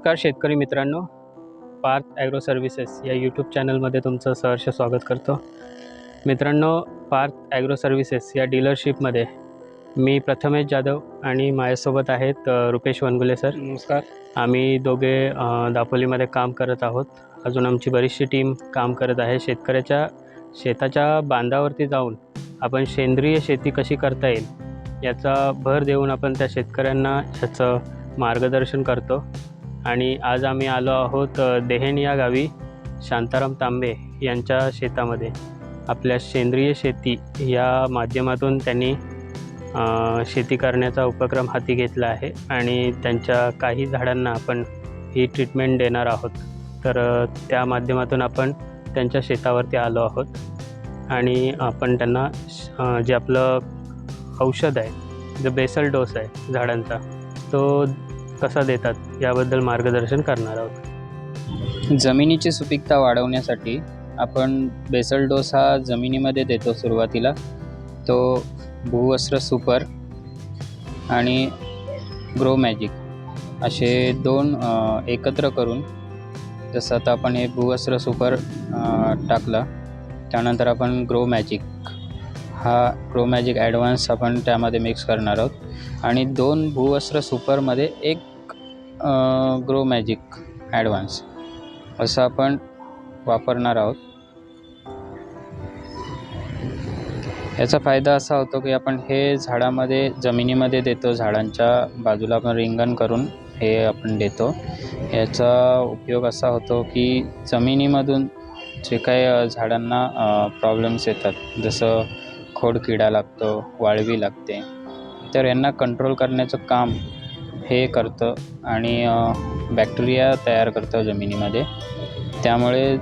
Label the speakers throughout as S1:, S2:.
S1: नमस्कार शेतकरी मित्रांनो, पार्थ ॲग्रो सर्व्हिसेस या यूट्यूब चॅनलमध्ये तुमचं सहर्ष स्वागत करतो. मित्रांनो, पार्थ ॲग्रो सर्व्हिसेस या डीलरशिपमध्ये मी प्रथमेश जाधव आणि माझ्यासोबत आहेत रुपेश वनगुले सर.
S2: नमस्कार.
S1: आम्ही दोघे दापोलीमध्ये काम करत आहोत. अजून आमची बरीचशी टीम काम करत आहे. शेतकऱ्याच्या शेताच्या बांधावरती जाऊन आपण सेंद्रिय शेती कशी करता येईल याचा भर देऊन आपण त्या शेतकऱ्यांना ह्याचं मार्गदर्शन करतो. आणि आज आम्ही आलो आहोत देहेण या गावी शांताराम तांबे यांच्या शेतामध्ये. आपल्या सेंद्रिय शेती या माध्यमातून त्यांनी शेती करण्याचा उपक्रम हाती घेतला आहे आणि त्यांच्या काही झाडांना आपण ही ट्रीटमेंट देणार आहोत. तर त्या माध्यमातून आपण त्यांच्या शेतावरती आलो आहोत आणि आपण त्यांना जे आपलं औषध आहे, जो बेसल डोस आहे झाडांचा, तो कसा देतात याबद्दल मार्गदर्शन करणार आहोत.
S2: जमिनीची सुपीकता वाढवण्यासाठी आपण बेसल डोस हा जमिनीमध्ये देतो. सुरुवातीला तो भूवस्त्र सुपर आणि ग्रो मॅजिक असे दोन एकत्र करून, जसं आता आपण हे भूवस्त्र सुपर टाकला, त्यानंतर आपण ग्रो मॅजिक ॲडव्हान्स आपण त्यामध्ये मिक्स करणार आहोत आणि 2 भूवस्त्र सुपरमध्ये 1 ग्रो मॅजिक ॲडव्हान्स असं आपण वापरणार आहोत. याचा फायदा असा होतो की आपण हे झाडामध्ये जमिनीमध्ये देतो, झाडांच्या बाजूला आपण रिंगण करून हे आपण देतो. याचा उपयोग असा होतो की जमिनीमधून जे काही झाडांना प्रॉब्लेम्स येतात, जसं खोडकिडा लागतो, वाळवी लागते, तर यांना कंट्रोल करण्याचं काम हे करतं आणि बॅक्टेरिया तयार करतं जमिनीमध्ये. त्यामुळे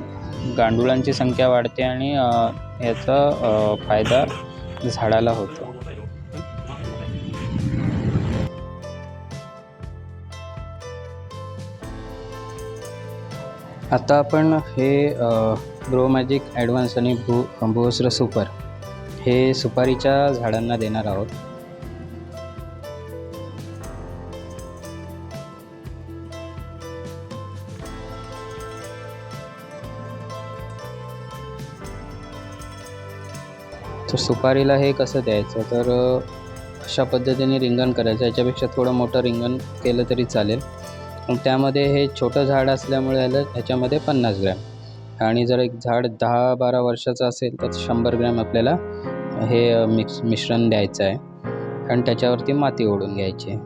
S2: गांडुळांची संख्या वाढते आणि याचा फायदा झाडाला होतो. आता आपण हे ग्रो मॅजिक ॲडव्हान्स आणि भूवस्त्र सुपर हे सुपारीच्या झाडांना देणार आहोत. तर सुपारीला हे कसं द्यायचं, तर अशा पद्धतीने रिंगण करायचं. याच्यापेक्षा थोडं मोठं रिंगण केलं तरी चालेल. त्यामध्ये हे छोटं झाड असल्यामुळे ह्याच्यामध्ये 50 ग्रॅम, आणि जर एक झाड 10-12 वर्षाचं असेल तर 100 ग्रॅम आपल्याला हे मिश्रण द्यायचं आहे आणि त्याच्यावरती माती ओढून घ्यायची.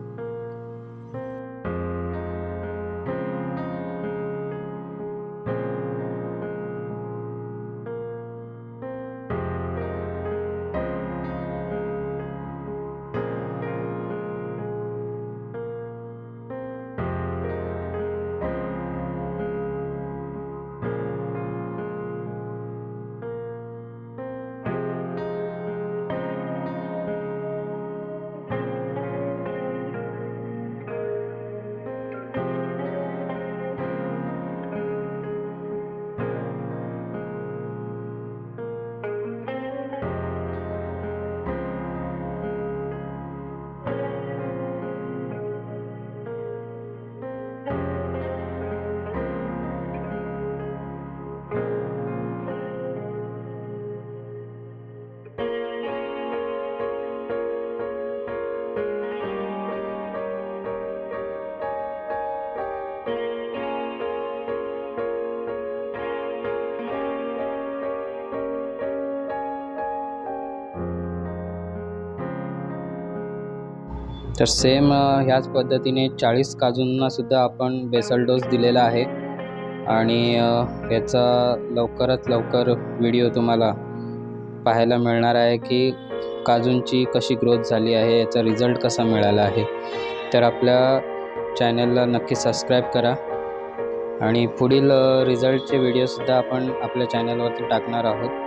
S2: तर सेम ह्याच पद्धतीने 40 काजूंनासुद्धा आपण बेसल डोस दिलेला आहे आणि याचा लवकरात लवकर व्हिडिओ तुम्हाला पाहायला मिळणार आहे की काजूंची कशी ग्रोथ झाली आहे, याचा रिझल्ट कसा मिळाला आहे. तर आपल्या चॅनलला नक्की सबस्क्राईब करा आणि पुढील रिझल्टचे व्हिडिओसुद्धा आपण आपल्या चॅनलवरती टाकणार आहोत.